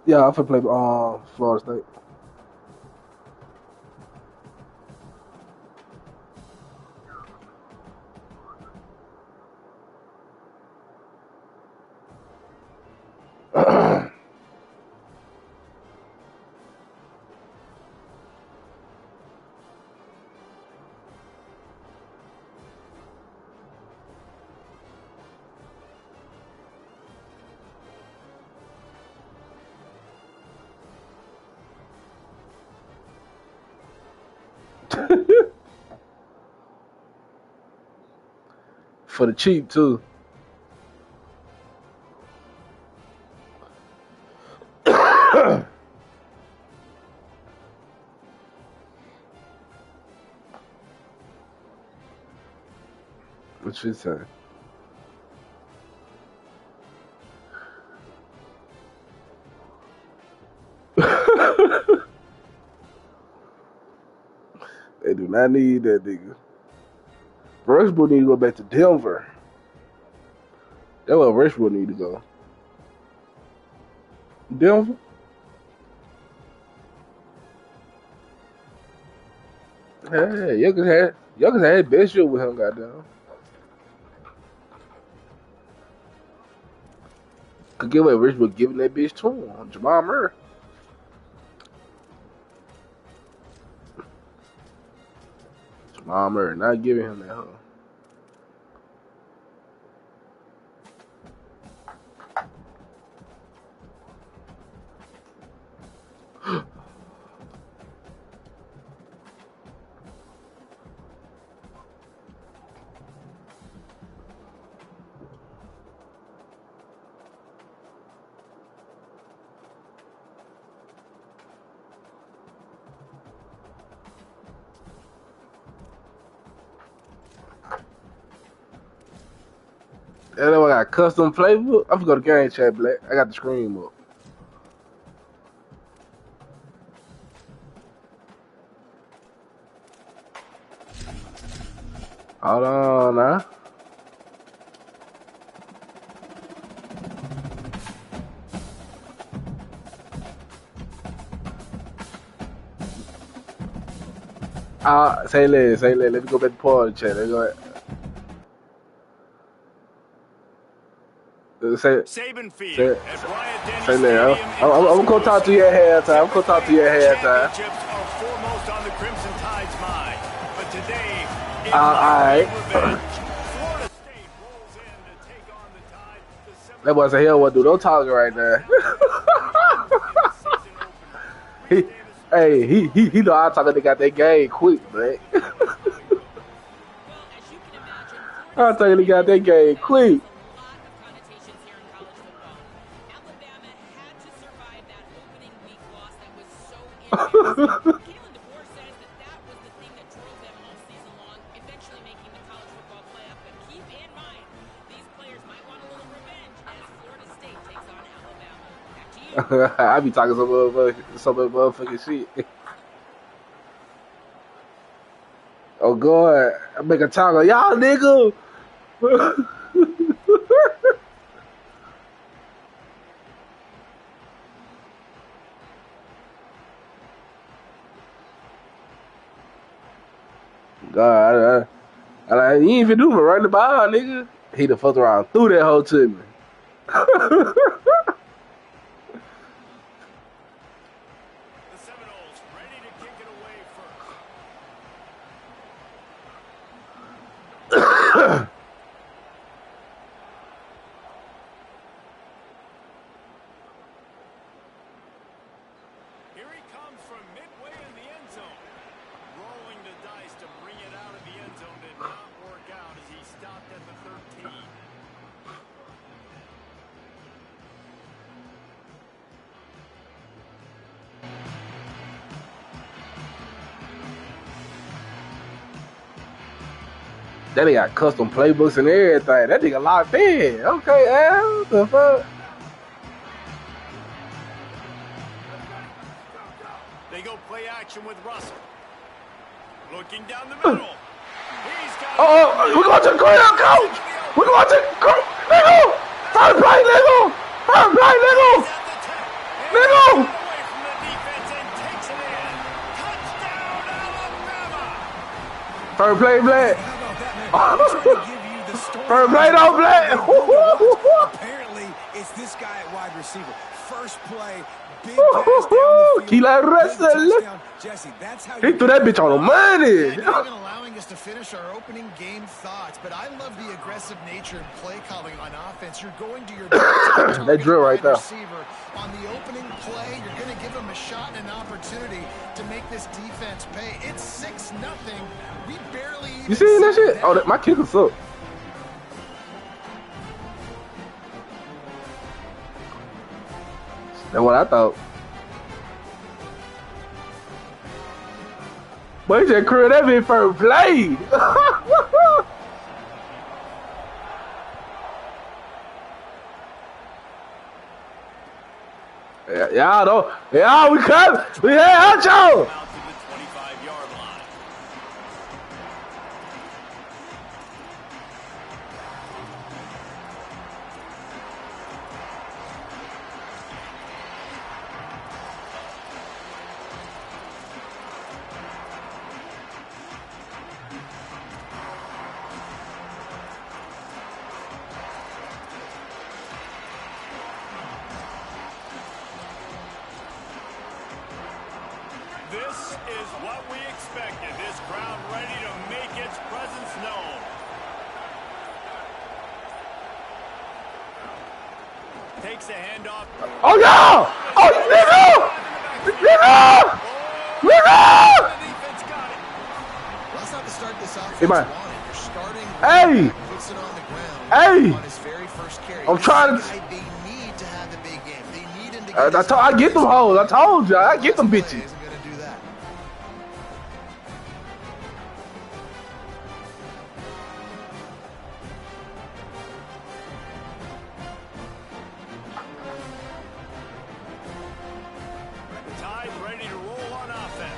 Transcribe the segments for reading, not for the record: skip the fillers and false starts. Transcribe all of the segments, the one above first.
Yeah, I'm finna play Florida State. For the cheap too. What you say? They do not need that nigga. Rushbrook need to go back to Denver. That's where Rushbrook need to go. Denver? Hey, y'all can have best year with him, goddamn. Could give away Rushbrook giving that bitch to him. Jamal Murray. Jamal Murray not giving him that huh? And then I got custom playbook. I'm gonna go to game chat, Black. I got the screen up. Hold on now. Say less. Let me go back to party chat. Let's go. Saban Field at Bryant-Denny Stadium. I'm gonna talk to you at halftime. I'm gonna talk to you at halftime. Championships are foremost on the Crimson Tide's mind, but today, all right. Florida State rolls in to take on the Tide. That boy say, hell, what do? Don't talk right now. he know I talk. They got that game quick, man. I think he got that game quick. I be talking some motherfucking shit. Oh God, I make a talk of y'all nigga. God, I you ain't even do me right the ball, nigga. He the fuck around threw that hoe to me. That nigga got custom playbooks and everything. That nigga locked in. Okay, Al, what the fuck? They go play action with Russell. Looking down the middle. We're going to the ground, coach. We're going to the ground. Nigga, first play, nigga. First play, nigga. nigga! Away from the defense and takes it in. Touchdown, Alabama! First play, Black. How about that, man? I'm trying to give you the story. First play, though, Black. Apparently, it's this guy at wide receiver. First play, big pass down the field. He like wrestling. Touchdown. Jesse, that's how He threw that bitch on the money. Not even allowing us to finish our opening game thoughts, but I love the aggressive nature and play calling on offense. You're going to your that drill right there. Receiver on the opening play. You're going to give him a shot and an opportunity to make this defense pay. It's 6-0. We barely even You seen that shit? Oh, my kicker suck. That's what I thought. But he just crewed that bitch first play. Y'all know. Y'all, we come. We had out y'all. Out to the 25-yard line. This is what we expected. This crowd ready to make its presence known. Takes a handoff. Oh, yeah. Oh, nigga. Nigga. Nigga. The defense got it. Well, that's not the start this offense Hey, man. wanted. You're starting. Hey. Puts it on the ground. Hey. On his very first carry. I'm trying to. They need to have the big game. They need him to I get them hoes. I told you. I get them bitches. Isn't going to do that. Tide ready to roll on offense.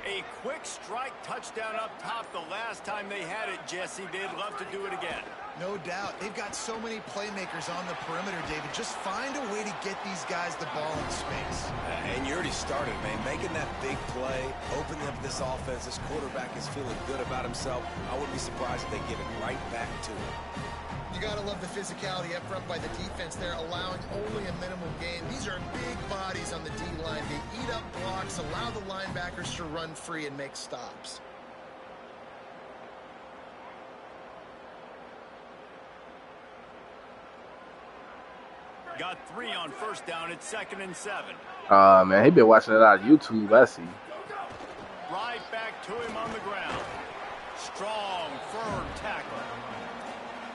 A quick strike touchdown up top the last time they had it, Jesse. They'd love to do it again. No doubt. They've got so many playmakers on the perimeter, David. Just find a way to get these guys the ball in space. And you already started, man. Making that big play, opening up this offense. This quarterback is feeling good about himself. I wouldn't be surprised if they give it right back to him. You got to love the physicality up front by the defense there, allowing only a minimal gain. These are big bodies on the D-line. They eat up blocks, allow the linebackers to run free and make stops. Got 3 on first down. It's 2nd and 7. Man, he been watching it on YouTube. I see. Right back to him on the ground. Strong, firm tackle.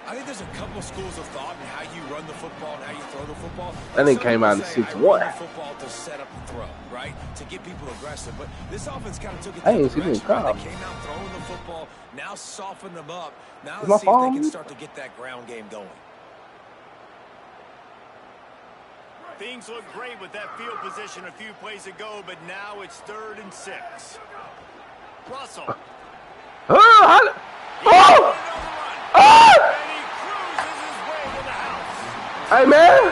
I think there's a couple schools of thought in how you run the football and how you throw the football. That thing came out in Some people say, 6-1. I run the football to set up the throw, right? To get people aggressive. But this offense kind of took it I to ain't the seen direction. it Right? come. They came out throwing the football, now soften them up. Now Is let's my see if they phone? can start to get that ground game going. Things look great with that field position a few plays ago, but now it's 3rd and 6. Russell. Oh! And Oh! he cruises his way to the house. Hey, man.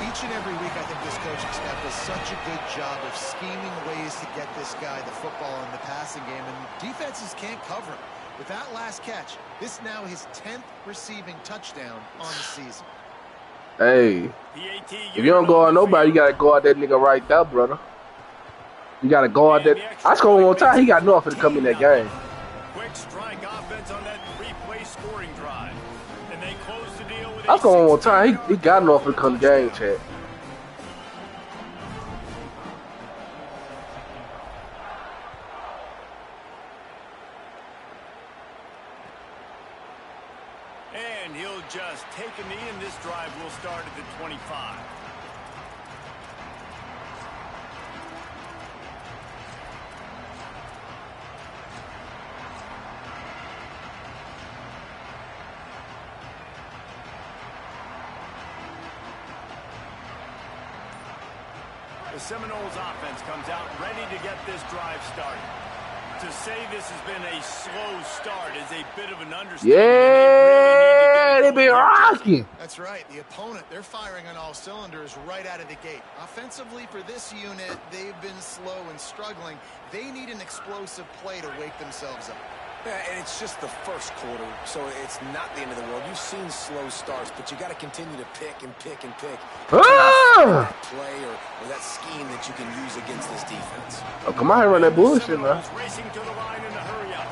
Each and every week, I think this coaching staff does such a good job of scheming ways to get this guy the football in the passing game, and defenses can't cover him. With that last catch, this now his 10th receiving touchdown on the season. Hey, PAT, if you don't go on nobody, you gotta go out that nigga right there, brother. You gotta go out that. I score one more time. He got nothing to come in that game. Quick strike offense on that 3-play scoring drive. And they close the deal with I score one more time. He got nothing to come in the game, chat. And he'll just take a knee, and this drive will start at the 25. The Seminoles offense comes out ready to get this drive started. To say this has been a slow start is a bit of an understatement. Yeah. man, they been rocking. That's right. The opponent, they're firing on all cylinders right out of the gate. Offensively for this unit, they've been slow and struggling. They need an explosive play to wake themselves up. Yeah, and it's just the first quarter, so it's not the end of the world. You've seen slow starts, but you got to continue to pick and pick and pick. Ah! That play or that scheme that you can use against this defense. Oh, come on, run that bullshit, man. Racing to the line in a hurry up.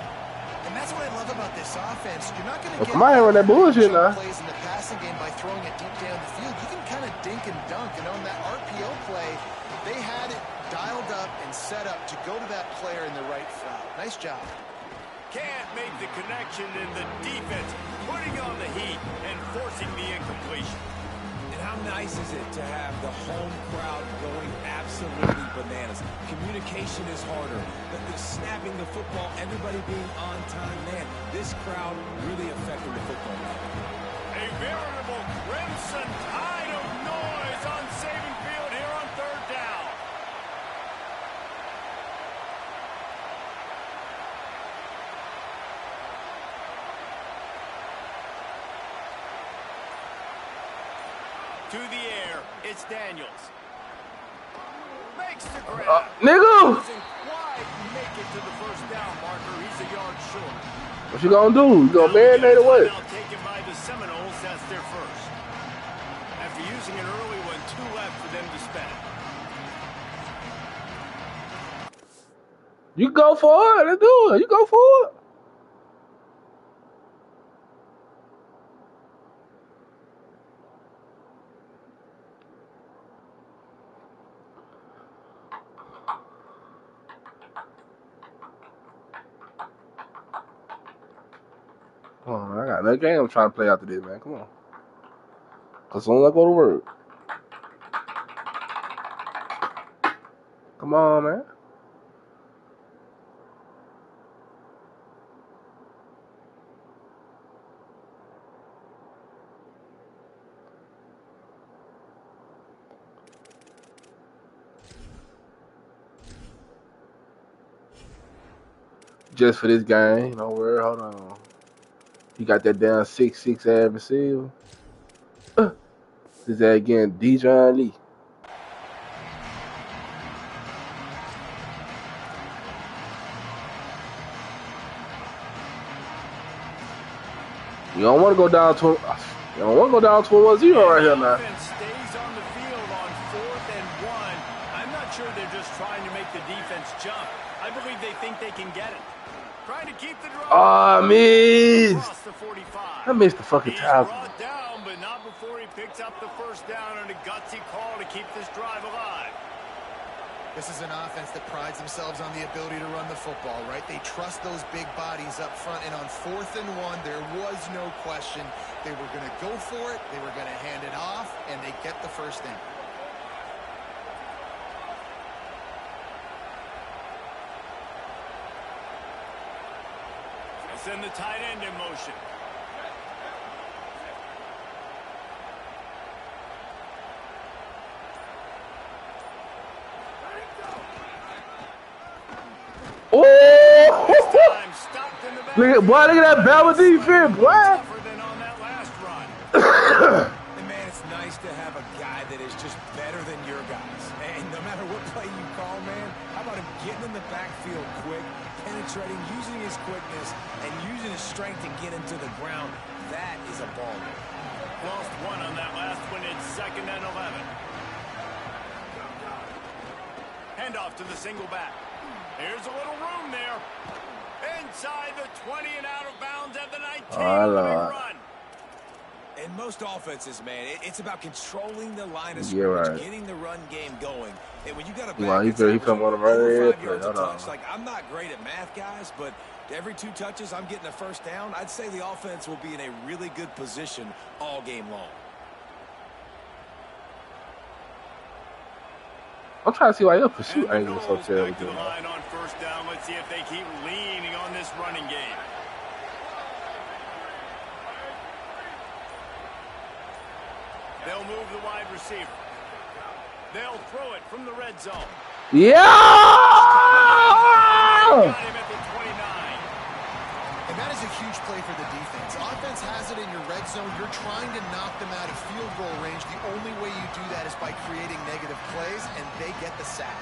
And that's what I love about this offense. You're not going to get come on, run that bullshit, now. plays in the passing game by throwing it deep down the field. You can kind of dink and dunk, and on that RPO play, they had it dialed up and set up to go to that player in the right spot. Nice job. Can't make the connection in the defense, putting on the heat and forcing the incompletion. And how nice is it to have the home crowd going absolutely bananas? Communication is harder. The snapping the football, everybody being on time. Man, this crowd really affecting the football game. A veritable crimson tide of noise on Saban Field here on third down. To the air, it's Daniels. Makes the grab. Nigga! Doesn't quite make it to the first down marker. He's a yard short. What you gonna do? You gonna marinate or what? Now taken by the Seminoles, that's their first. After using an early one, 2 left for them to spend. You go for it. Let's do it. You go for it. Come on, man. I got another game I'm trying to play after this, man. Come on. As soon as I go to work. Come on, man. Just for this game, don't worry. Hold on. You got that down 6'6" ass receiver. This that again, Dijon Lee. You don't want to go down to. You don't want to go down 21-0 right here now. Stays on the field on 4th and 1. I'm not sure they're just trying to make the defense jump. I believe they think they can get it. Trying to keep the drive. Oh, I missed. The 45. I missed the fucking He's tackle. brought down, but not before he picks up the first down on a gutsy call to keep this drive alive. This is an offense that prides themselves on the ability to run the football, right? They trust those big bodies up front, and on 4th and 1, there was no question. They were going to go for it, they were going to hand it off, and they get the first down. Send the tight end in motion. Oh! Look at that Bama defense, boy. And man, it's nice to have a guy that is just better than your guys. And no matter what play you call, man, how about him getting in the backfield quick, penetrating, using his quickness, and using his strength to get into the ground. That is a ball game. Lost 1 on that last one. It's 2nd and 11. Handoff to the single back. Here's a little room there. Inside the 20 and out of bounds at the 19. Run. In most offenses, man, it's about controlling the line of scrimmage, getting the run game going. And when you got a back he come on the run. Like, I'm not great at math, guys, but every 2 touches, I'm getting a first down. I'd say the offense will be in a really good position all game long. I'm trying to see why your pursuit angle is so terrible. To the line on first down. Let's see if they keep leaning on this running game. They'll move the wide receiver. They'll throw it from the red zone. Yeah! Got him at the 29. And that is a huge play for the defense. Offense has it in your red zone. You're trying to knock them out of field goal range. The only way you do that is by creating negative plays, and they get the sack.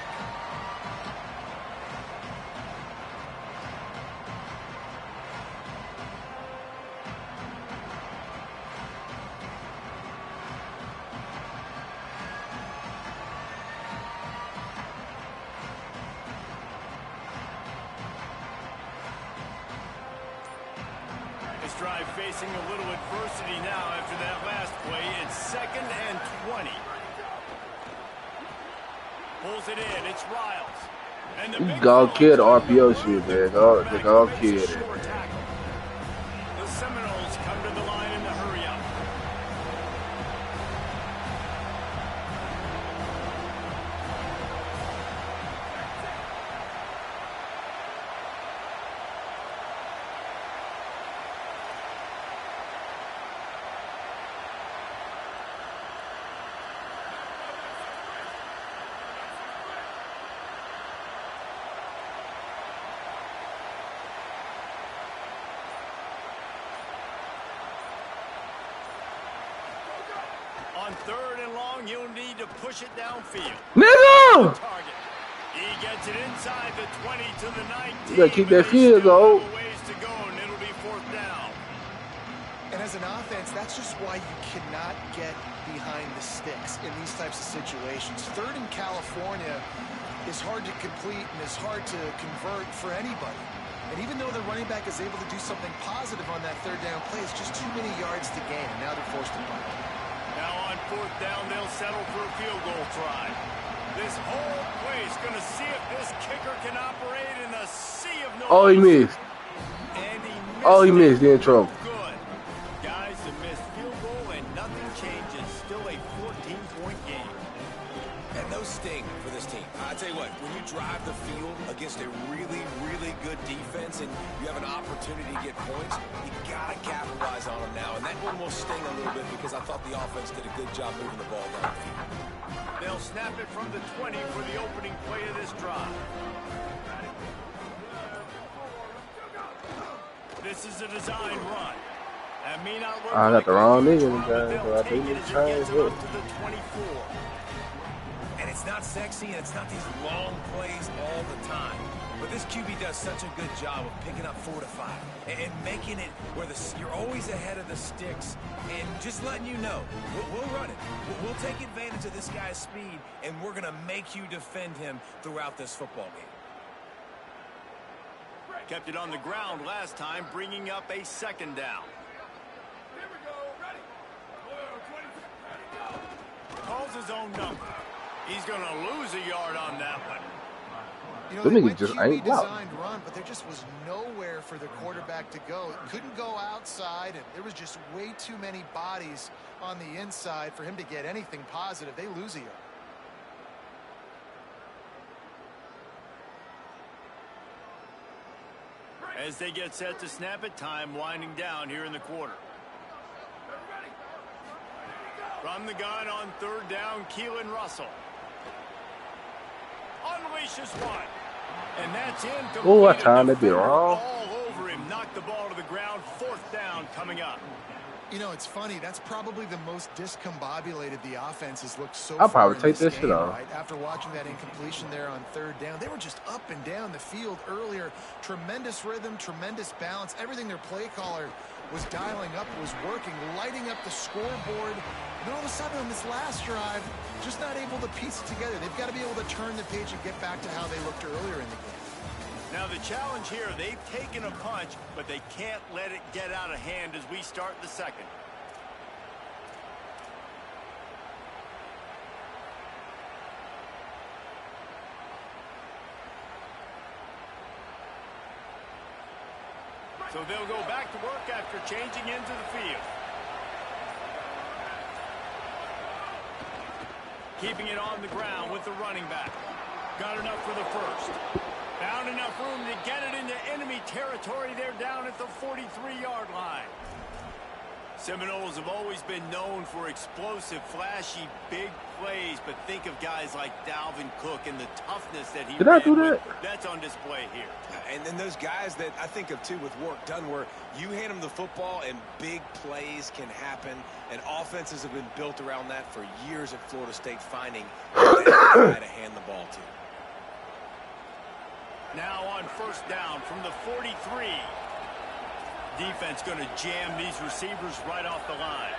This drive facing a little adversity now after that last play. It's 2nd and 20. Pulls it in. It's Riles. And the big Go throw kill the to RPO the shit, man. Go kill makes a it. short tackle. The Seminoles come to the line in the hurry up. On 3rd and long, you'll need to push it downfield. Nigga! Target. He gets it inside the 20 to the 19. You gotta keep that but they field still goal. have a ways to go, and it'll be 4th down. And as an offense, that's just why you cannot get behind the sticks in these types of situations. 3rd in California is hard to complete and is hard to convert for anybody. And even though the running back is able to do something positive on that 3rd down play, it's just too many yards to gain, and now they're forced to punt. Now on 4th down, they'll settle for a field goal try. This whole place going to see if this kicker can operate in the sea of noise. Oh, he missed. And he missed. Oh, he missed. He in trouble. Good. Guys, a missed field goal and nothing changes. Still a 14-point game. And those sting for this team. I tell you what, when you drive the field against a really, really good defense and you have an opportunity to get points, you got to capitalize on them now. And that one will sting a little bit because I thought the offense did a good job moving the ball downfield. They'll snap it from the 20 for the opening play of this drive. This is a design run. That may not look I got like the wrong a nigga run, in but the game, they'll so I take think it it's as he trying gets to it up hit. to the 24. And it's not sexy and it's not these long plays all the time. But this QB does such a good job of picking up 4 to 5 and making it where you're always ahead of the sticks and just letting you know, we'll run it. We'll take advantage of this guy's speed and we're going to make you defend him throughout this football game. Kept it on the ground last time, bringing up a 2nd down. Calls his own number. He's going to lose a yard on that one. You know, Them they niggas went just QB ain't loud. designed run, but there just was nowhere for the quarterback to go. Couldn't go outside, and there was just way too many bodies on the inside for him to get anything positive. They lose a yard. As they get set to snap it, time winding down here in the quarter. From the gun on 3rd down, Keelan Russell. Unleashes one. And that's incomplete. Oh, I timed it Defender wrong. all over him. Knocked the ball to the ground. 4th down coming up. You know, it's funny. That's probably the most discombobulated the offense has looked so I'll far probably in take this this game, shit off. right? After watching that incompletion there on 3rd down, they were just up and down the field earlier. Tremendous rhythm, tremendous balance. Everything their play caller was dialing up was working, lighting up the scoreboard. And all of a sudden on this last drive, just not able to piece it together. They've got to be able to turn the page and get back to how they looked earlier in the game. Now the challenge here, they've taken a punch, but they can't let it get out of hand as we start the 2nd. So they'll go back to work after changing into the field. Keeping it on the ground with the running back. Got enough for the 1st. Found enough room to get it into enemy territory. They're down at the 43-yard line. Seminoles have always been known for explosive, flashy, big plays, but think of guys like Dalvin Cook and the toughness that he Did I do ran that? with. That's on display here. And then those guys that I think of, too, with work done, where you hand them the football and big plays can happen, and offenses have been built around that for years at Florida State, finding that guy to hand the ball to. Now on first down from the 43. Defense going to jam these receivers right off the line.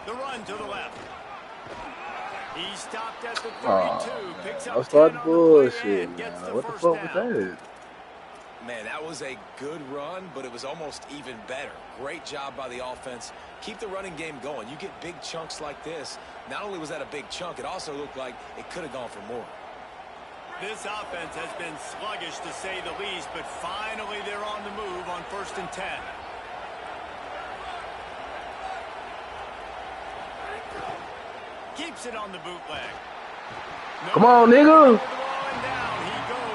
The run to the left. He stopped at the 32. Picks up 10 on the play and gets the What the first fuck was down. that? Man, that was a good run, but it was almost even better. Great job by the offense. Keep the running game going. You get big chunks like this. Not only was that a big chunk, it also looked like it could have gone for more. This offense has been sluggish, to say the least, but finally they're on the move on 1st and 10. Keeps it on the bootleg. Come on, nigga.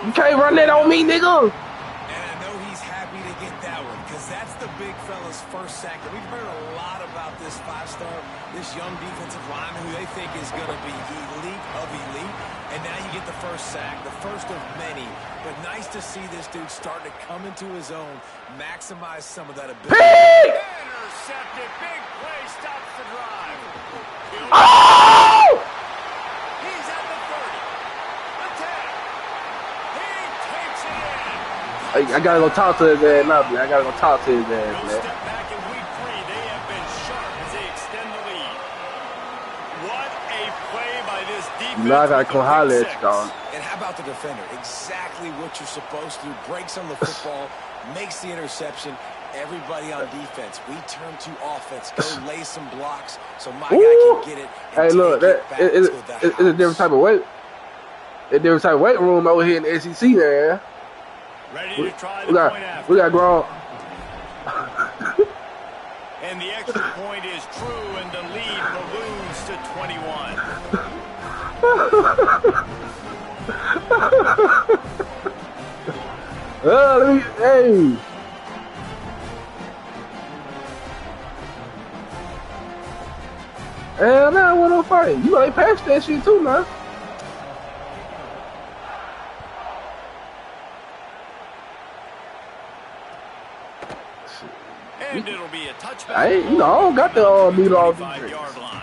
You can't run that on me, nigga. And I know he's happy to get that one, because that's the big fella's first sack. And we've heard a lot about this five-star, this young defensive lineman who they think is going to be elite of elite. And now you get the first sack, the first of many. But nice to see this dude starting to come into his own, maximize some of that ability. Intercepted. Big play stops the drive. Oh! He's at the 30. The 10. He takes it in. I gotta go talk to his ass now, man. I gotta go talk to his ass, No man. step back in week 3. They have been sharp as they extend the lead. What a play by this defense. You know I gotta come holler at you, dog. And how about the defender? Exactly what you're supposed to do. Breaks on the football, makes the interception. Everybody on defense, we turn to offense. Go lay some blocks so my guy can get it. And Hey, look, take it back to the it's a different type of weight. A different type of weight room over here in the SEC, man. Ready to try the point after. We got grown. And the extra point is true, and the lead balloons to 21. Hey. Hell no, I want to fight. You know they patched that shit too, man. And it'll be a touchback. I don't got the lead on defense. Line.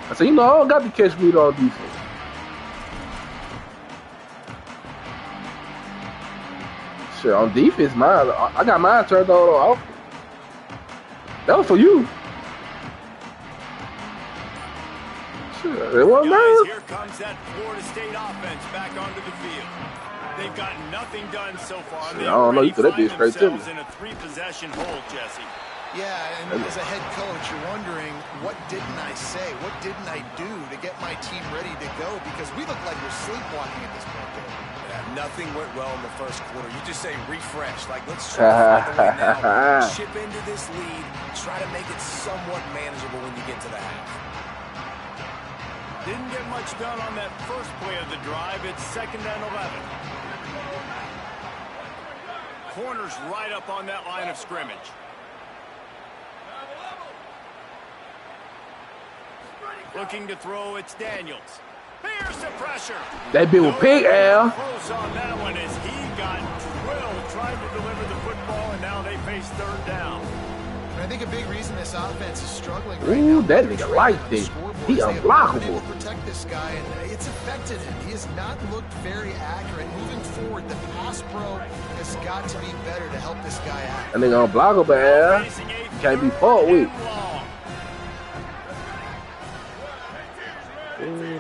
I said, I don't got the catch lead on defense. Shit, on defense, I got mine turned on. That was for you. Shit, it wasn't mine. Here comes that Florida State offense back onto the field. They've got nothing done so far. Shit, I don't know. You could have been straight to me. In a 3-possession hold, Jesse. Yeah, and as a head coach, you're wondering, what didn't I say? What didn't I do to get my team ready to go? Because we look like we're sleepwalking at this point, Dave. Yeah, nothing went well in the first quarter. You just say refresh. Like, let's try to find the way now. Chip into this lead. Try to make it somewhat manageable when you get to the half. Didn't get much done on that first play of the drive. It's 2nd and 11. Corners right up on that line of scrimmage. Looking to throw, it's Daniels. Here's the pressure. That bit was pig, Al. Close on that one as he got drilled trying to deliver the football, and now they face 3rd down. And I think a big reason this offense is struggling right now. Ooh, that nigga like this. He unblockable. To protect this guy, and it's affected him. He has not looked very accurate. Moving forward, the pass pro has got to be better to help this guy out. That nigga unblockable, Al. Can't be fought with.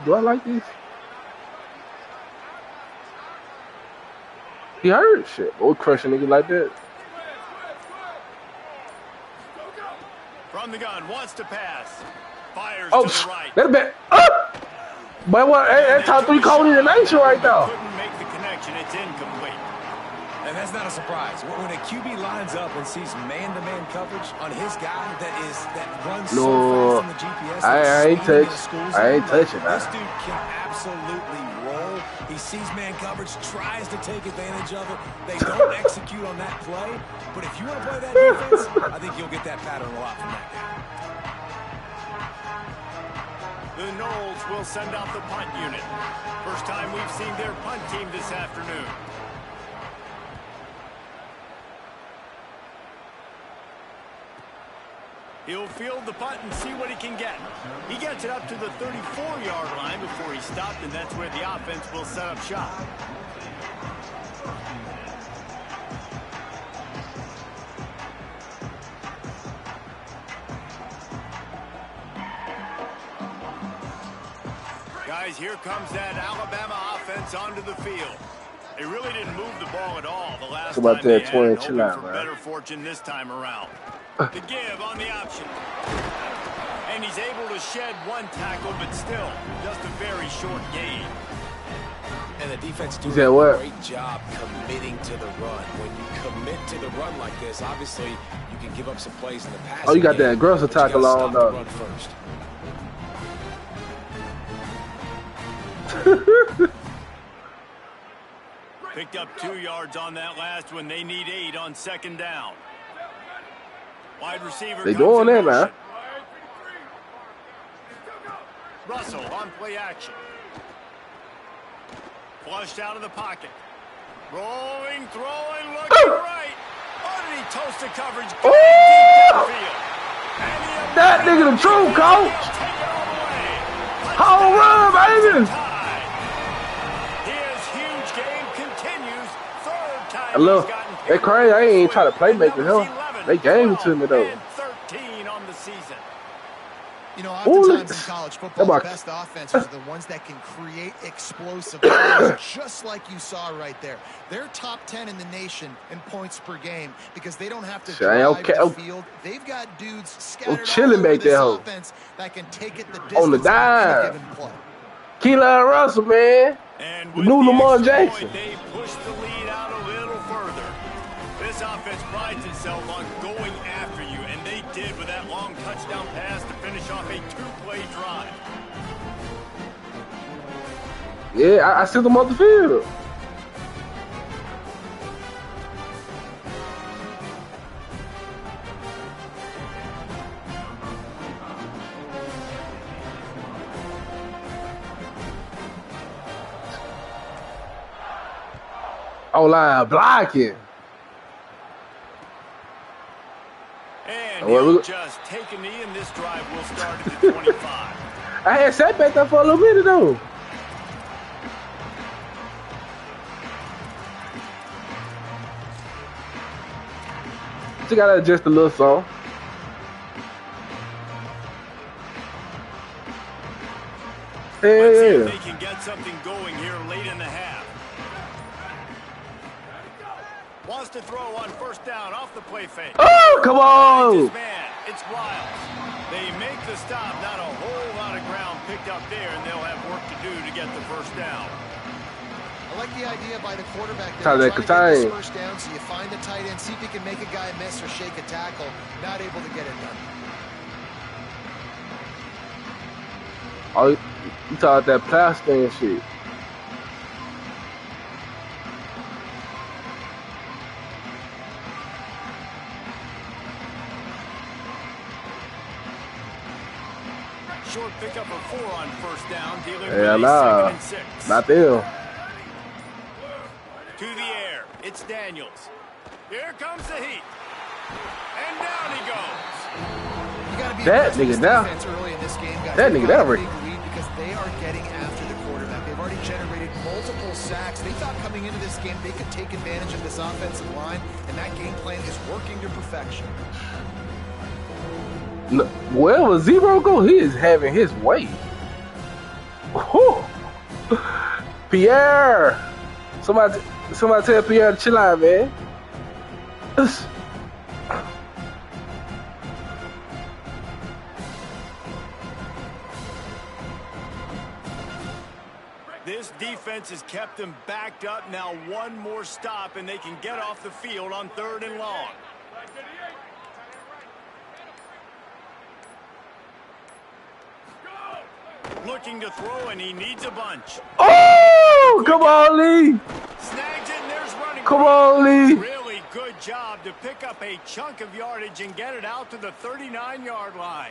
Do I like this? He hurt shit. Boy, crushing niggas like that. From the gun, wants to pass. Fires Oh, to the right. that's bad. But what? That top 3 call in the nation right now. Couldn't make the connection. It's incomplete. And that's not a surprise. When a QB lines up and sees man-to-man coverage on his guy that runs so fast on the GPS, I ain't touching. This dude can absolutely roll. He sees man coverage, tries to take advantage of it. They don't execute on that play. But if you want to play that defense, I think you'll get that pattern a lot from that guy. The Knowles will send out the punt unit. First time we've seen their punt team this afternoon. He'll field the punt and see what he can get. He gets it up to the 34-yard line before he stopped, and that's where the offense will set up shop. Guys, here comes that Alabama offense onto the field. They really didn't move the ball at all the last time they had it, hoping for better fortune this time around. The give on the option. And he's able to shed one tackle, but still, just a very short gain. And the defense doing a great job committing to the run. When you commit to the run like this, obviously, you can give up some plays in the past. Oh, you got that aggressive tackle on, though. Run first. Picked up 2 yards on that last one. They need 8 on second down. Wide receiver. They going in, man. Russell on play action. Flushed out of the pocket. Rolling, throwing, looking right. Underneath toasted coverage. That nigga the truth, coach. Home run, baby. His huge game continues. Third time Look, they crazy. I ain't trying to play making him. They gave it to me though. 13 on the season. You know, oftentimes in college football, the best offenses are the ones that can create explosive plays, just like you saw right there. They're top 10 in the nation in points per game because they don't have to drive the field. They've got dudes scattered all over this offense that can take it the distance on the dime. on any given play. Keelan Russell, man. And with new Lamar Jackson. They push the lead out a little further. This offense prides itself on going after you, and they did with that long touchdown pass to finish off a 2-play drive. Yeah, I see them on the field. O-line blocking. And he'll just take a knee, and this drive will start at the 25. I had sat back there for a little minute, though. You gotta adjust a little song. Let's see if they can get something going here late in the half. Wants to throw on first down off the play fake. Oh, come on! Man, it's Wiles. They make the stop. Not a whole lot of ground picked up there, and they'll have work to do to get the first down. I like the idea by the quarterback there. Trying to get this first down, so you find the tight end, see if he can make a guy miss or shake a tackle. Not able to get it done. Oh, you talk that plastic and shit. Short pickup of 4 on first down, dealing with a 2nd and 6. Not them. To the air, it's Daniels. Here comes the heat. And down he goes. You gotta be that nigga now. Early in this game, guys. That nigga now, because they are getting after the quarterback. They've already generated multiple sacks. They thought coming into this game they could take advantage of this offensive line, and that game plan is working to perfection. No, wherever Zero go, he is having his way. Whew. Pierre, somebody tell Pierre to chill out, man. This defense defense has kept them backed up. Now one more stop, and they can get off the field on 3rd and long. Looking to throw, and he needs a bunch. Oh, come on, Lee. Snags it, and there's running. Come on, Lee. Really good job to pick up a chunk of yardage and get it out to the 39-yard line.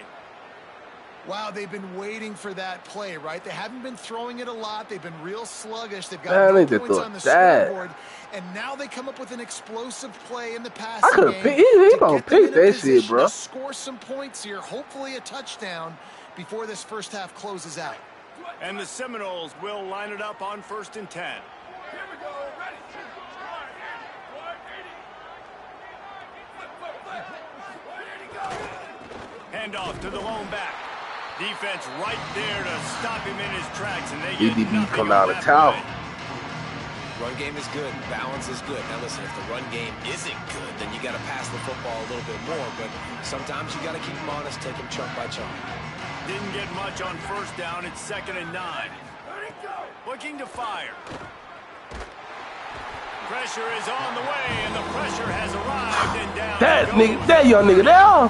Wow, they've been waiting for that play, right? They haven't been throwing it a lot. They've been real sluggish. They've got no points on the scoreboard. And now they come up with an explosive play in the passing game. He gonna pick that shit, bro. Score some points here, hopefully a touchdown before this first half closes out. And the Seminoles will line it up on 1st and 10. Here we go. Ready. Handoff to the lone back. Defense right there to stop him in his tracks, and they get EDB nothing come out of town. Run game is good. Balance is good. Now listen, if the run game isn't good, then you got to pass the football a little bit more. But sometimes you got to keep them honest, take them chunk by chunk. Didn't get much on 1st down. It's 2nd and 9. Looking to fire. Pressure is on the way, and the pressure has arrived and down. That young nigga down.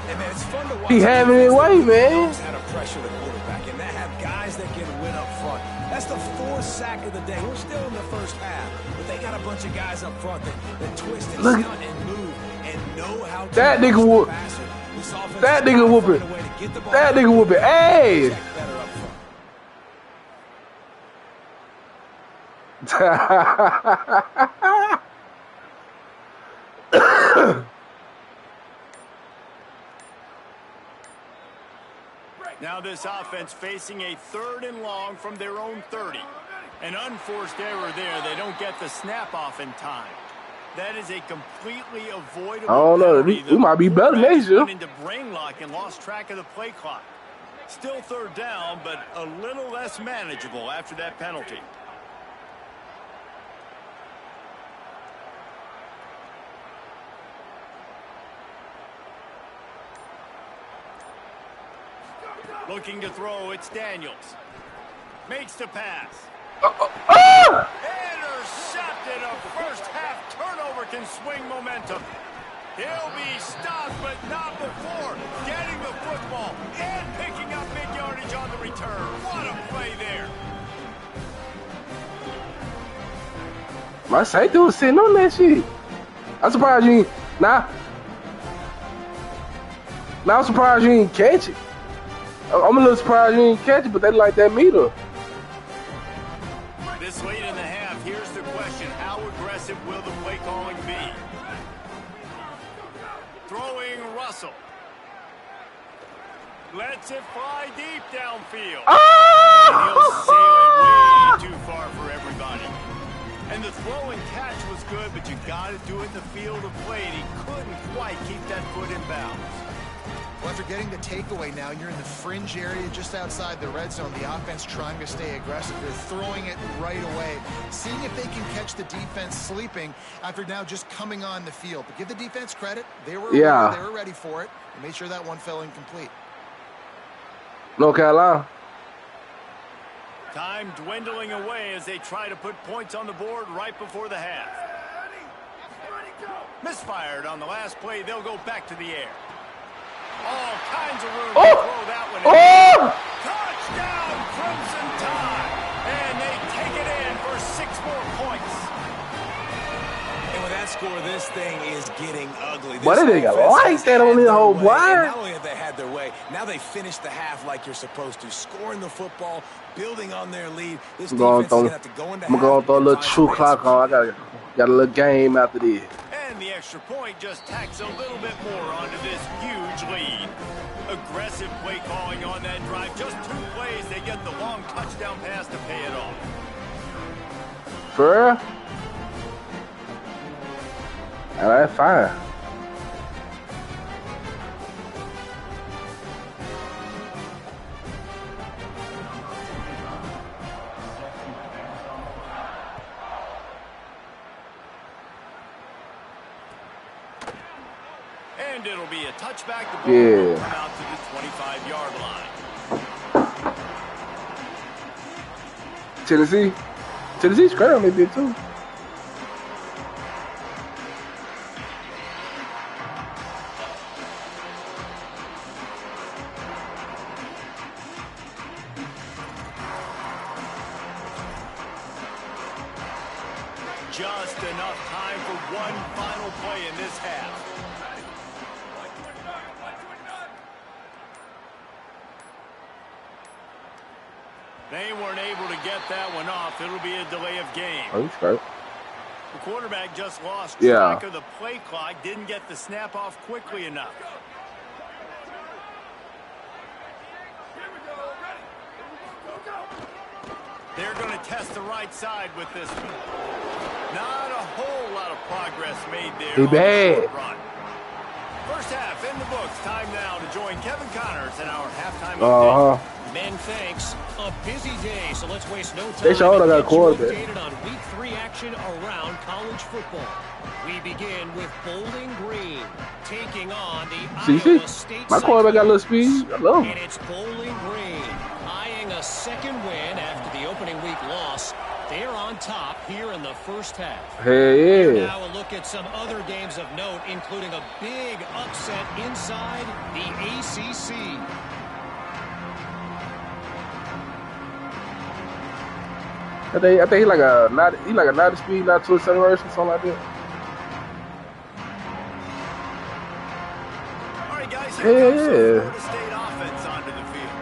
Hey man, it's fun to watch. He having it way, man. How to pressure the quarterback, and they have guys that can win up front. That's the 4th sack of the day. We're still in the first half, but they got a bunch of guys up front that twist and stunt and move and know how to. That nigga whoop. That nigga whooping. That nigga whooping. Hey. Now this offense facing a 3rd and long from their own 30. An unforced error there. They don't get the snap off in time. That is a completely avoidable. I don't know. We might be better next year. Into brain lock and lost track of the play clock. Still 3rd down, but a little less manageable after that penalty. Looking to throw, it's Daniels. Makes the pass. Intercepted. A first half turnover can swing momentum. He'll be stopped, but not before getting the football and picking up big yardage on the return. What a play there. My safety was sitting on that shit. I'm surprised you ain't. Now I'm surprised you didn't catch it. I'm a little surprised you didn't catch it, but they like that meter. This late in the half, here's the question. How aggressive will the play calling be? Throwing Russell. Lets it fly deep downfield. And he'll sail it way too far for everybody. And the throw and catch was good, but you got to do it in the field of play, and he couldn't quite keep that foot in bounds. Well, after getting the takeaway now, you're in the fringe area just outside the red zone. The offense trying to stay aggressive. They're throwing it right away, seeing if they can catch the defense sleeping after now just coming on the field. But give the defense credit. They were ready for it. They made sure that one fell incomplete. North Carolina. Time dwindling away as they try to put points on the board right before the half. Misfired on the last play. They'll go back to the air. All kinds of room to throw that one in. Touchdown, Crimson Tide. And they take it in for 6 more points. And with that score, this thing is getting ugly. But they got like that on the whole blind. Not only have they had their way, now they finished the half like you're supposed to, scoring the football, building on their lead. This defense is going to have to go into half. I'm going to throw a little true clock on. I got a little game after this. And the extra point just tacks a little bit more onto this huge lead. Aggressive play calling on that drive. Just 2 plays, they get the long touchdown pass to pay it off. For real? All right, fine. And it'll be a touchback. The ball will come out to the 25-yard line. Tennessee? Tennessee straight on me bit too. Just enough time for one final play in this half. They weren't able to get that one off. It'll be a delay of game. Oh, he's straight. The quarterback just lost track of the play clock, didn't get the snap off quickly enough. They're going to test the right side with this one. Not a whole lot of progress made there. He bad. First half in the books. Time now to join Kevin Connors in our halftime update. Men, thanks. A busy day, so let's waste no time. They showed I got a quarterback. Updated on week 3 action around college football. We begin with Bowling Green taking on the Iowa State. My quarterback got a little speed. I love him. And it's Bowling Green eyeing a second win after the opening week loss. They're on top here in the first half. Hey, yeah. Now a look at some other games of note, including a big upset inside the ACC. I think he like a 90 speed, not 27 version, something like that. All right, guys. Yeah. Florida State offense onto the field.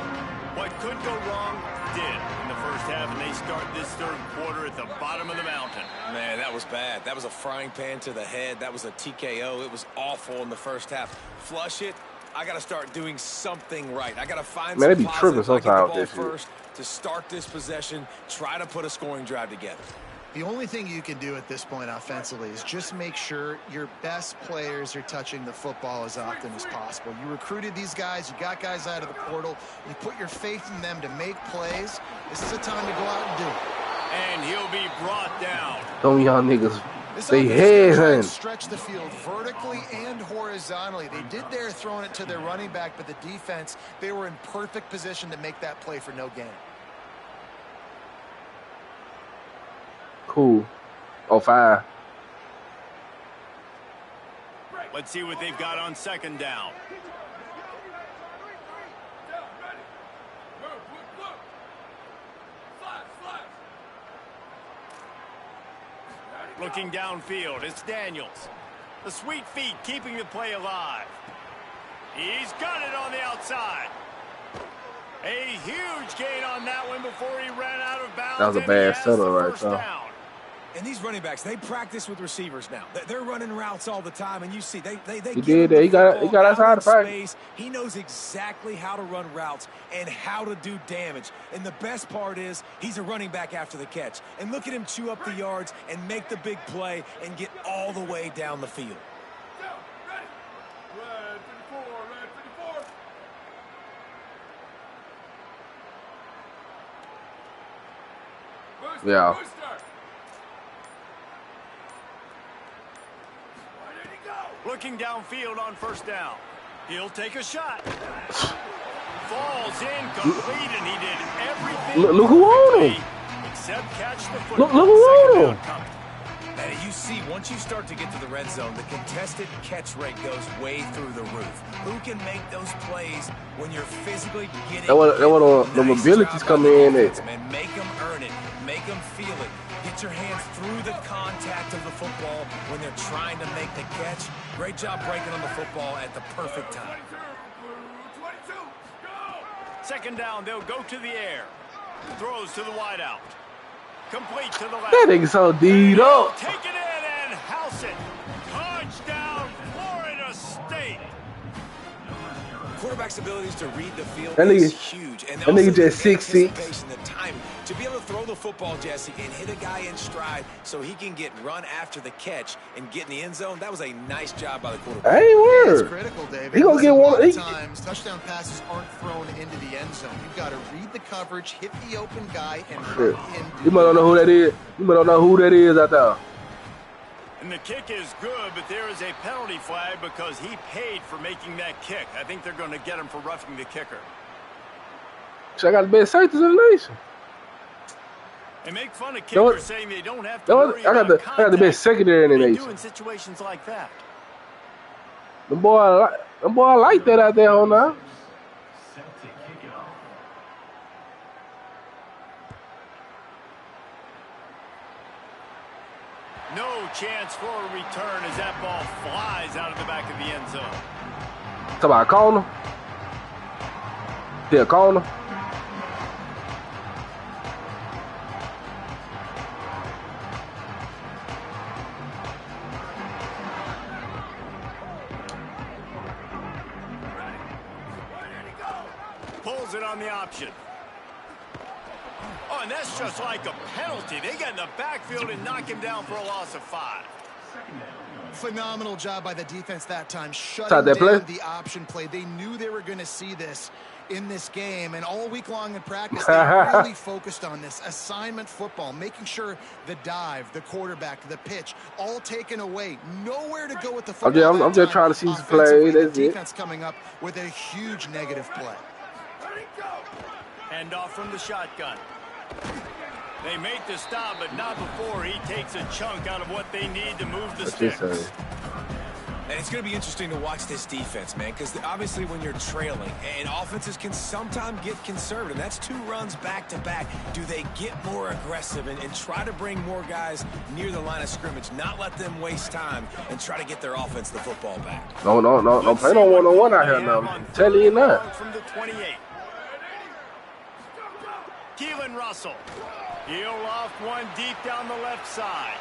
What could go wrong did in the first half, and they start this third quarter at the bottom of the mountain. Man, that was bad. That was a frying pan to the head. That was a TKO. It was awful in the first half. Flush it. I got to start doing something right. I got to find Man, they some be tripping positives. I get the sometimes ball this first to start this possession, try to put a scoring drive together. The only thing you can do at this point offensively is just make sure your best players are touching the football as often as possible. You recruited these guys. You got guys out of the portal. You put your faith in them to make plays. This is a time to go out and do it. And he'll be brought down. Them young niggas, This they offense head stretch the field vertically and horizontally. They did there throwing it to their running back, but the defense, they were in perfect position to make that play for no gain. Cool. 05. Let's see what they've got on second down. Looking downfield, it's Daniels. The sweet feet keeping the play alive. He's got it on the outside. A huge gain on that one before he ran out of bounds. That was a bad settle right there. And these running backs, they practice with receivers now. They're running routes all the time, and you see they He did that. He got outside the fight. He knows exactly how to run routes and how to do damage. And the best part is he's a running back after the catch. And look at him chew up the yards and make the big play and get all the way down the field. Yeah. Looking downfield on first down. He'll take a shot. Falls incomplete, and he did everything. Look who on him. Except catch the football. Look who on him. And you see, once you start to get to the red zone, the contested catch rate goes way through the roof. Who can make those plays when you're physically getting that what the mobilities come in at. Man, make them earn it. Make them feel it. Get your hands through the contact of the football when they're trying to make the catch. Great job breaking on the football at the perfect time. Second down, they'll go to the air. Throws to the wideout. Complete to the left. That nigga so D'd up. Take it in and house it. Touchdown, Florida State. Quarterback's abilities to read the field That is nigga, huge. And that nigga just 6'6". The time to be able to throw the football, Jesse, and hit a guy in stride so he can get run after the catch and get in the end zone. That was a nice job by the quarterback. I ain't It's worried. critical, David. He gonna get A one. lot of times, touchdown passes aren't thrown into the end zone. You've got to read the coverage, hit the open guy, and hurt him. You might not know who that is. You might not know who that is out there. And the kick is good, but there is a penalty flag because he paid for making that kick. I think they're going to get him for roughing the kicker. So I got the best safeties in the nation. They make fun of kickers saying they don't have to worry I about got the best secondary in the they nation. do in situations like that. The boy like that out there on now. No chance for a return as that ball flies out of the back of the end zone. Talk about a corner. Yeah, corner. Pulls it on the option. Oh, and that's just like a penalty. They get in the backfield and knock him down for a loss of 5. Phenomenal job by the defense that time, shutting down the option play. They knew they were going to see this in this game, and all week long in practice, they really focused on this assignment football, making sure the dive, the quarterback, the pitch, all taken away. Nowhere to go with the football. I'm just trying to see some play. That's the defense coming up with a huge negative play. Hand off from the shotgun. They make the stop, but not before he takes a chunk out of what they need to move the sticks. And it's going to be interesting to watch this defense, man, because obviously when you're trailing, and offenses can sometimes get conservative, and that's 2 runs back-to-back. Do they get more aggressive and try to bring more guys near the line of scrimmage, not let them waste time, and try to get their offense the football back? No, play no one-on-one out here now. I'm telling you not. From the 28. Keelan Russell. He'll loft one deep down the left side.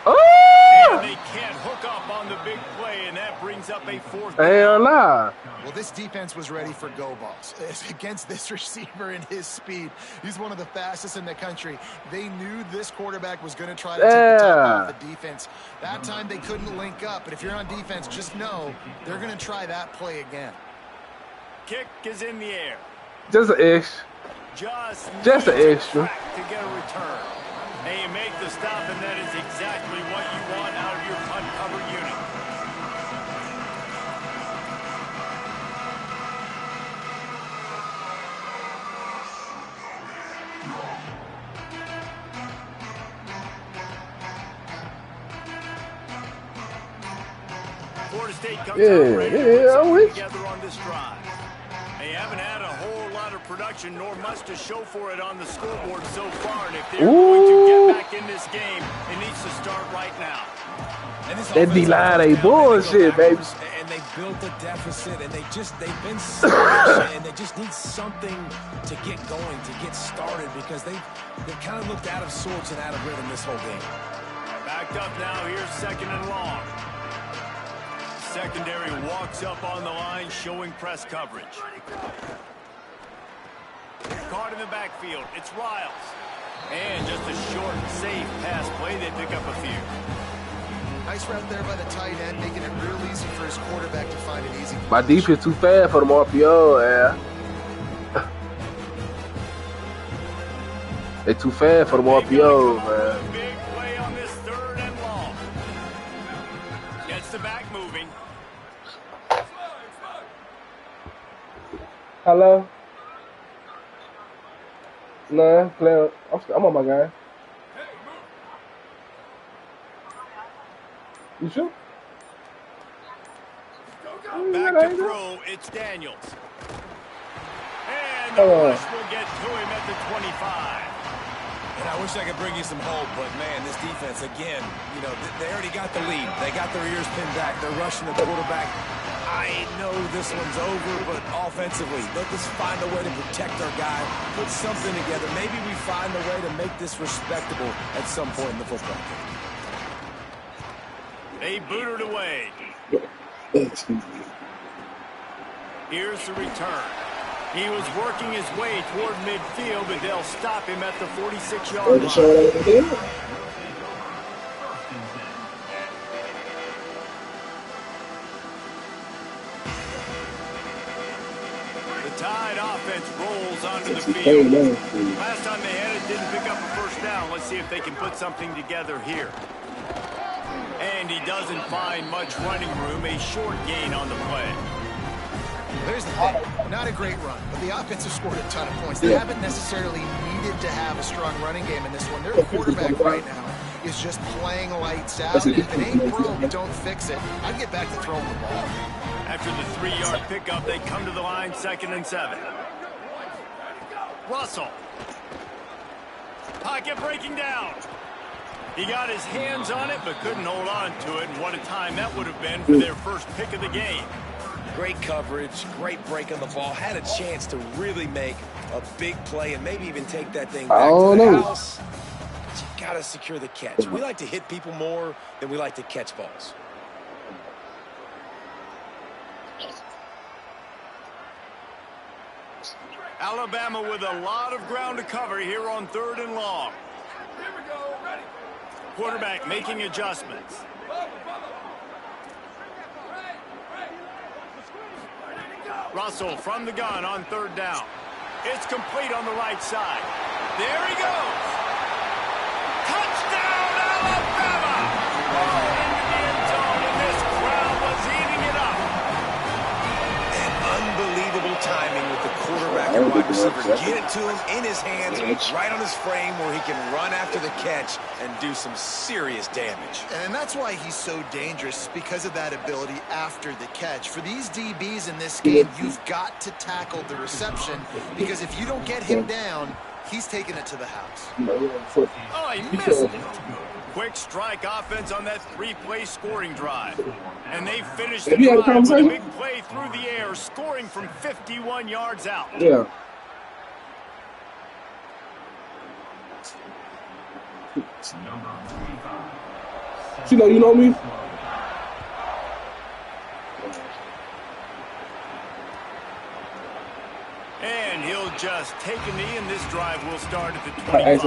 Oh! And they can't hook up on the big play, and that brings up a 4th down. Hell nah. Well, this defense was ready for go balls. Against this receiver and his speed, he's one of the fastest in the country. They knew this quarterback was going to try to take the top off the defense. That time they couldn't link up, but if you're on defense, just know they're going to try that play again. Kick is in the air. Just an extra. Just an extra. To get a return. And you make the stop, and that is exactly what you want out of your punt cover unit. Florida State comes out ready to put something together on this drive. They haven't had a whole lot of production, nor much to show for it on the scoreboard so far. And if they're going to get back in this game, it needs to start right now. That D-line ain't bullshit, baby. And they built a deficit, and they've been sluggish, and they just need something to get going, to get started, because they've kind of looked out of sorts and out of rhythm this whole game. Backed up now. Here's 2nd and long. Secondary walks up on the line, showing press coverage. Caught in the backfield. It's Riles. And just a short, safe pass play. They pick up a few. Nice route there by the tight end, making it real easy for his quarterback to find an easy. My defense too fast for them RPO, yeah. They too fast for them RPO, man. Big play on this 3rd and long. Gets the back moving. Hello? Nah, I'm on my guy. You sure? Back to throw, it's Daniels. And the rush will get to him at the 25. And I wish I could bring you some hope, but man, this defense, again, they already got the lead. They got their ears pinned back. They're rushing the quarterback. I know this one's over, but offensively, they'll just find a way to protect our guy, put something together. Maybe we find a way to make this respectable at some point in the football game. They boot it away. Here's the return. He was working his way toward midfield, but they'll stop him at the 46-yard line. The Tide offense rolls onto the field. Last time they had it, didn't pick up a 1st down. Let's see if they can put something together here. And he doesn't find much running room, a short gain on the play. There's the thing. Not a great run, but the offense has scored a ton of points. They haven't necessarily needed to have a strong running game in this one. Their quarterback right now is just playing lights out. If it ain't broke, don't fix it. I'd get back to throwing the ball. After the 3-yard pickup, they come to the line, 2nd and 7. Russell. Pocket breaking down. He got his hands on it, but couldn't hold on to it. And what a time that would have been for their first pick of the game. Great coverage, great break on the ball. Had a chance to really make a big play and maybe even take that thing back to the house. But you got to secure the catch. We like to hit people more than we like to catch balls. Alabama with a lot of ground to cover here on 3rd and long. Quarterback making adjustments. Russell from the gun on 3rd down. It's complete on the right side. There he goes. Touchdown, Alabama! Oh, into the end zone, and this crowd was eating it up. And unbelievable timing with the quarterback and wide receiver. Get it to him in his hands, right on his frame where he can run after the catch and do some serious damage. And that's why he's so dangerous, because of that ability after the catch. For these DBs in this game, you've got to tackle the reception, because if you don't get him down, he's taking it to the house. Oh, he missed it. Quick strike offense on that 3-play scoring drive. And they finished the drive with a big play through the air, scoring from 51 yards out. Yeah. You know me? And he'll just take a knee, and this drive will start at the 25.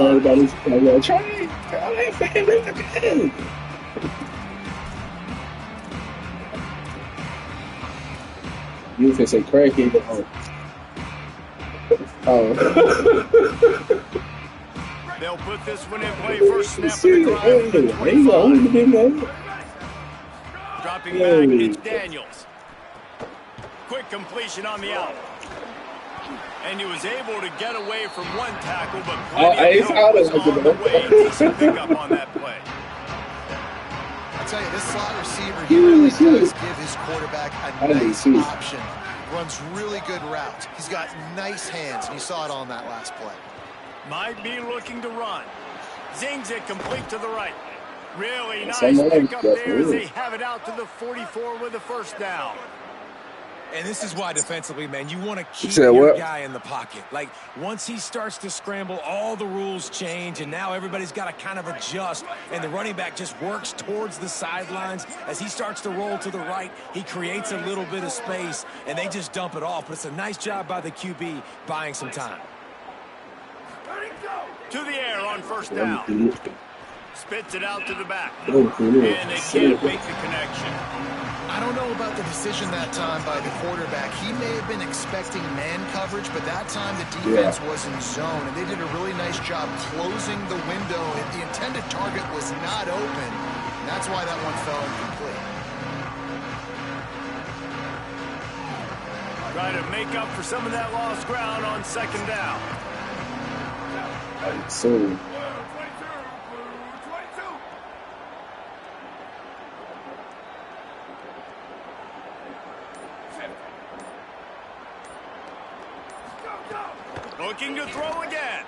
You can say crackhead. Oh. They'll put this one in play first snap of the drive. Dropping back, it's Daniels. Quick completion on the out. And he was able to get away from one tackle, but plenty of help was on the way. Decent pickup on that play. I'll tell you, this slot receiver, he really does give his quarterback a nice option. Runs really good routes. He's got nice hands, and you saw it on that last play. Might be looking to run. Zings it complete to the right. Really nice pickup there as they have it out to the 44 with a first down. And this is why defensively, man, you want to keep your guy in the pocket. Like, once he starts to scramble, all the rules change, and now everybody's got to kind of adjust, and the running back just works towards the sidelines. As he starts to roll to the right, he creates a little bit of space, and they just dump it off. But it's a nice job by the QB buying some time. To the air on first down. Spits it out to the back. And they can't make the connection. I don't know about the decision that time by the quarterback. He may have been expecting man coverage, but that time the defense was in zone, and they did a really nice job closing the window. The intended target was not open, and that's why that one fell incomplete. Try to make up for some of that lost ground on second down. So. Looking to throw again.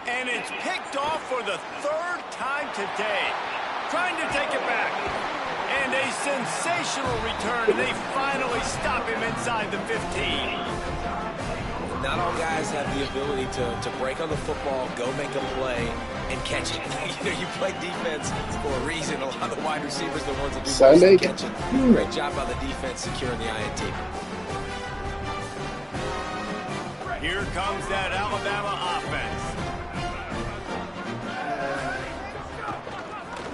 And it's picked off for the 3rd time today. Trying to take it back. And a sensational return. And they finally stop him inside the 15. Not all guys have the ability to break on the football, go make a play, and catch it. You play defense for a reason. A lot of the wide receivers are the ones that do catch it. Great job by the defense securing the INT. Here comes that Alabama offense.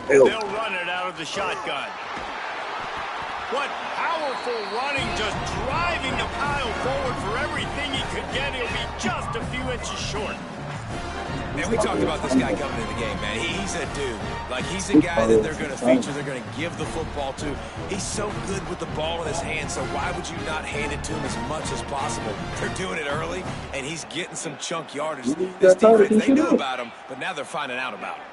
They'll run it out of the shotgun. What powerful running, just driving the pile forward for everything he could get. He'll be just a few inches short. And we talked about this guy coming into the game, man. He's a dude. Like, he's a guy that they're going to feature, they're going to give the football to. He's so good with the ball in his hand, so why would you not hand it to him as much as possible? They're doing it early, and he's getting some chunk yardage. This defense, they knew about him, but now they're finding out about him.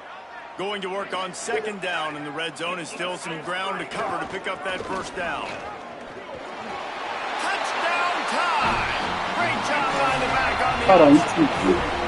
Going to work on second down in the red zone is still some ground to cover to pick up that first down. Touchdown time! Great job by the back on the outside.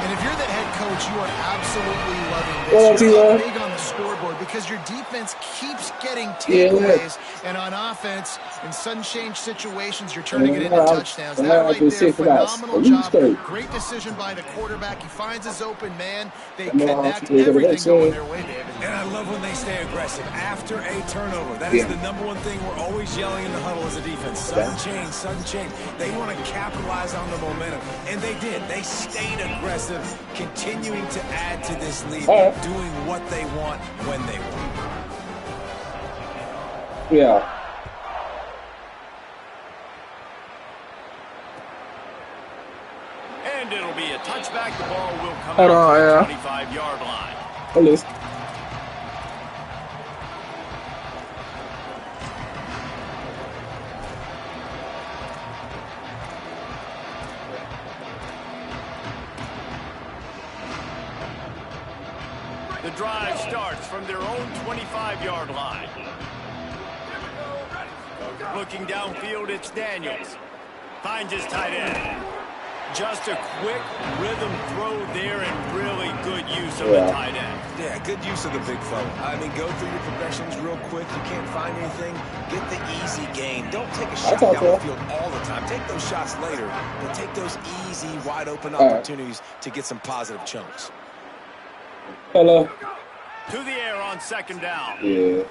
And if you're the head coach, you are absolutely loving this. You're big on the scoreboard because your defense keeps getting takeaways, and on offense, in sudden change situations, you're turning it into touchdowns. That right there, phenomenal job. Great decision by the quarterback. He finds his open man. They connect, everything going their way, David. And I love when they stay aggressive after a turnover. That is the number one thing we're always yelling in the huddle as a defense. Sudden change, sudden change. They want to capitalize on the momentum, and they did. They stayed aggressive, continuing to add to this lead, doing what they want when they want. Yeah. And it'll be a touchback. The ball will come out to the 25-yard line. The drive starts from their own 25-yard line. Looking downfield, it's Daniels. Finds his tight end. Just a quick rhythm throw there and really good use of the tight end. Yeah, good use of the big fella. I mean, go through your progressions real quick. You can't find anything. Get the easy gain. Don't take a shot down the field all the time. Take those shots later, but take those easy, wide-open opportunities to get some positive chunks. Hello. To the air on second down. Yeah.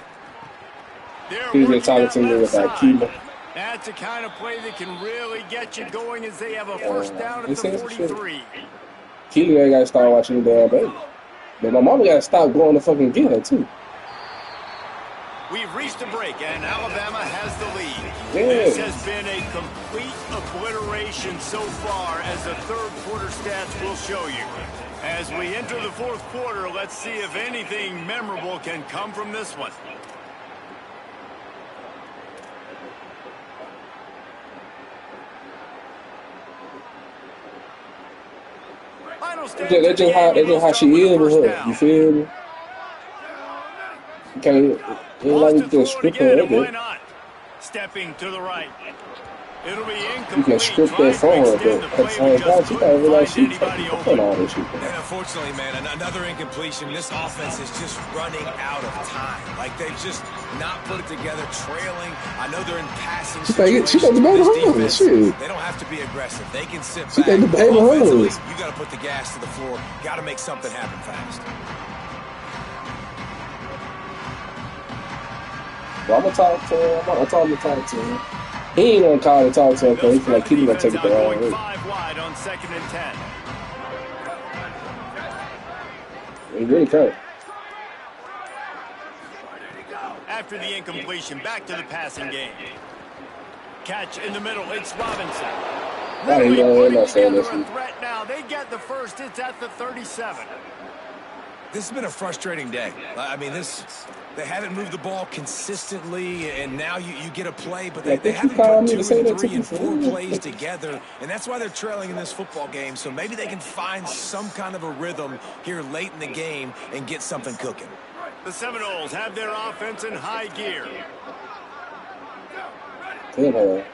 He's been talking to me about Keeler. That's the kind of play that can really get you going as they have a first down at the 43. Keeler ain't got to start watching the damn baby. But my mama got to stop going to fucking get her, too. We've reached a break, and Alabama has the lead. Yeah. This has been a complete obliteration so far, as the third quarter stats will show you. As we enter the fourth quarter, let's see if anything memorable can come from this one. That's just how she is with her. You feel me? You can't like you can script her over. Stepping to the right. It'll be incomplete. You can script that for her, but at the same time, she gotta realize she fucking all this shit. And unfortunately, man, another incompletion. This offense is just running out of time. Like, they've just not put it together, trailing. I know they're in passing situations. She got the baby defense, shit. they don't have to be aggressive. They can sit back. She got the baby Offensively, you got to put the gas to the floor. Got to make something happen fast. Well, I'm gonna talk to him. I'm gonna talk to him. He ain't gonna call and talk to him because he feel like he's gonna take it the wrong way. 5 wide on 2nd and 10. He really can't. After the incompletion, back to the passing game. Catch in the middle, it's Robinson. Really putting together a threat now. They get the first, it's at the 37. This has been a frustrating day. I mean, they haven't moved the ball consistently, and now you get a play, but they haven't put 2 and 3 and 4 plays together, and that's why they're trailing in this football game. So maybe they can find some kind of a rhythm here late in the game and get something cooking. The Seminoles have their offense in high gear. Good.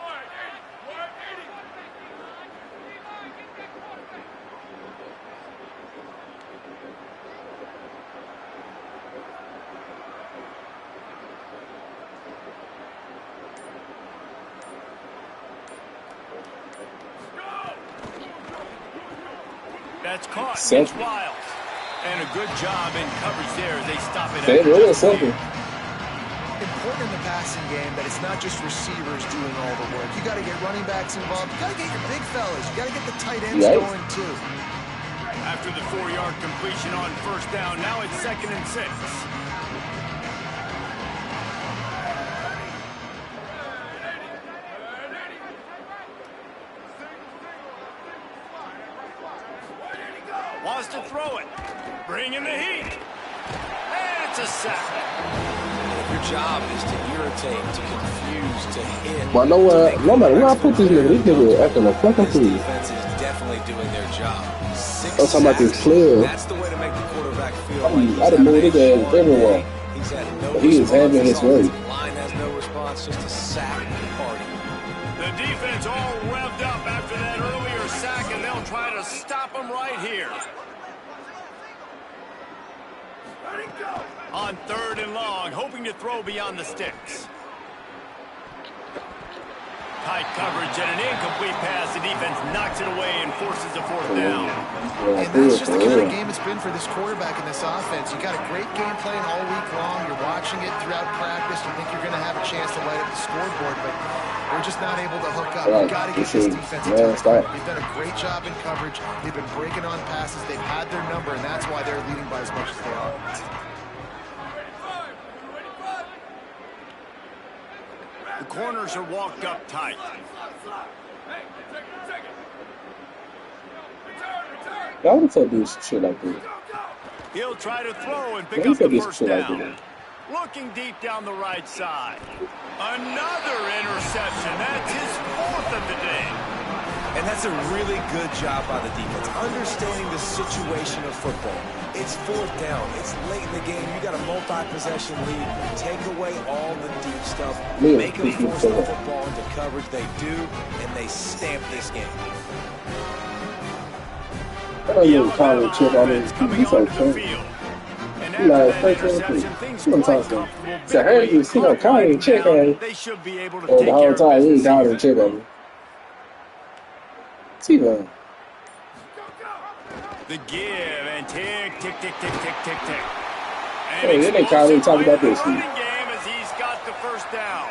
That's caught. It's Wild. And a good job in coverage there as they stop it. Important in the passing game that it's not just receivers doing all the work. You got to get running backs involved. You got to get your big fellas. You got to get the tight ends going too. After the 4-yard completion on first down, now it's 2nd and 6. throw it. Bringing the heat. And it's a sack. Your job is to irritate, to confuse, to hit. But no matter where I put this nigga acting a fucking fool. This defense is definitely doing their job. I'm talking about this player. That's the way to make the quarterback feel I done moved his ass everywhere. He's had no but he is having his way. The line has no response, just a sack party. The defense all revved up after that earlier sack, and they'll try to stop him right here. On 3rd and long, hoping to throw beyond the sticks. Tight coverage and an incomplete pass. The defense knocks it away and forces a 4th down. And that's just the kind of game it's been for this quarterback in this offense. You got a great game plan all week long. You're watching it throughout practice. You think you're going to have a chance to light up the scoreboard, but we're just not able to hook up. You've got to get this defense a touchdown. They've done a great job in coverage. They've been breaking on passes. They've had their number, and that's why they're leading by as much as they are. The corners are walked up tight. Y'all would have do some shit like this. He'll try to throw and pick up the 1st down. Looking deep down the right side. Another interception. That's his 4th of the day. And that's a really good job by the defense, understanding the situation of football. It's 4th down. It's late in the game. You got a multi-possession lead. Take away all the deep stuff. Make them force the football into coverage. They do, and they stamp this game. I don't even call it chip on this. He's so funny. He like, first one talking. So I heard you see no calling and check on him. Oh, the whole time he ain't calling and check on him. See that? The give and tick, tick, tick, tick, tick, tick, tick. Hey, they didn't call me talking about this. Game as he's got the 1st down.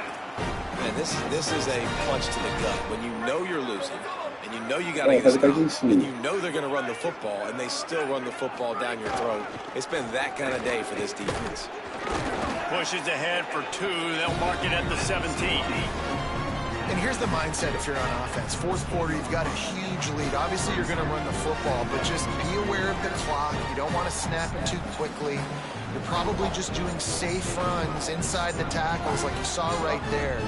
And this is a punch to the gut. When you know you're losing, and you know you got to get a stop, and you know they're going to run the football, and they still run the football down your throat. It's been that kind of day for this defense. Pushes ahead for 2. They'll mark it at the 17. And here's the mindset if you're on offense. 4th quarter, you've got a huge lead. Obviously, you're going to run the football, but just be aware of the clock. You don't want to snap it too quickly. You're probably just doing safe runs inside the tackles like you saw right there.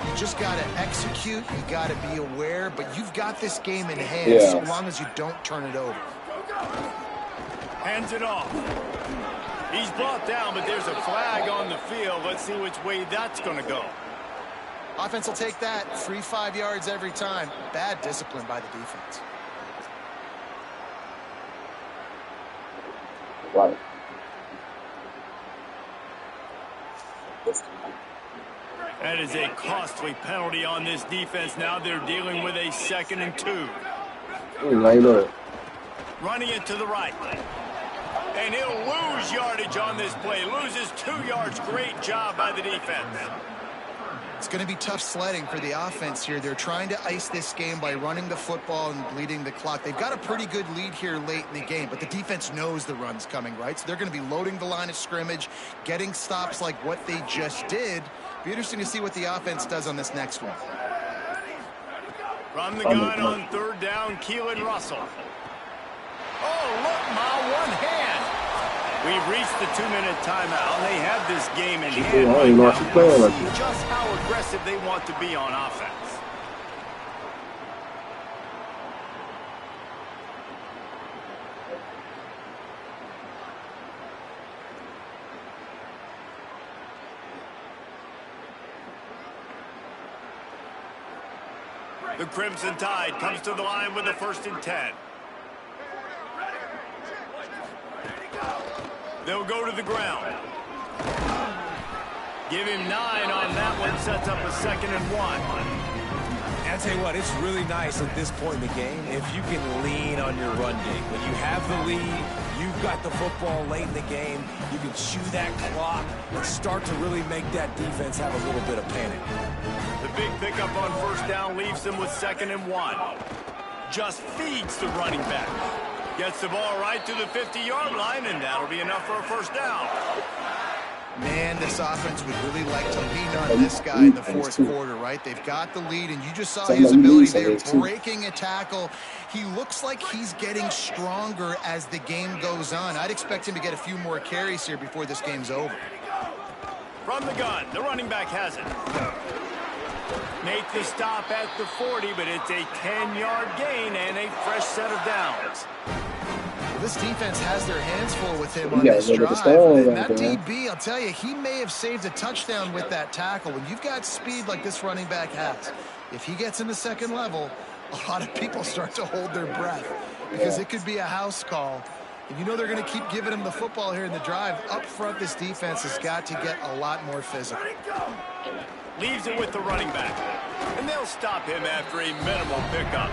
You just got to execute. You got to be aware, but you've got this game in hand so long as you don't turn it over. Hands it off. He's brought down, but there's a flag on the field. Let's see which way that's going to go. Offense will take that. Free 5 yards every time. Bad discipline by the defense. Right. That is a costly penalty on this defense. Now they're dealing with a 2nd and 2. Running it to the right. And he'll lose yardage on this play. Loses 2 yards. Great job by the defense. It's going to be tough sledding for the offense here. They're trying to ice this game by running the football and bleeding the clock. They've got a pretty good lead here late in the game, but the defense knows the run's coming, right? So they're going to be loading the line of scrimmage, getting stops like what they just did. Be interesting to see what the offense does on this next one. From the gun on 3rd down, Keelan Russell. Oh, look, Ma, one hand. We've reached the 2-minute timeout, and they have this game in hand right now. Just how aggressive they want to be on offense. The Crimson Tide comes to the line with a 1st and 10. They'll go to the ground. Give him 9 on that one. Sets up a 2nd and 1. And I tell you what, it's really nice at this point in the game if you can lean on your run game. When you have the lead, you've got the football late in the game, you can chew that clock and start to really make that defense have a little bit of panic. The big pickup on 1st down leaves them with 2nd and 1. Just feeds the running back. Gets the ball right to the 50-yard line, and that'll be enough for a 1st down. Man, time this offense would really like to lean on this guy in the fourth quarter, right? They've got the lead, and you just saw his ability there breaking a tackle. He looks like he's getting stronger as the game goes on. I'd expect him to get a few more carries here before this game's over. From the gun, the running back has it. Make the stop at the 40, but it's a 10-yard gain and a fresh set of downs. Well, this defense has their hands full with him on this drive. And that DB, I'll tell you, he may have saved a touchdown with that tackle. When you've got speed like this running back has, if he gets in the second level, a lot of people start to hold their breath because it could be a house call. And you know they're going to keep giving him the football here in the drive. Up front, this defense has got to get a lot more physical. Leaves it with the running back. And they'll stop him after a minimal pickup.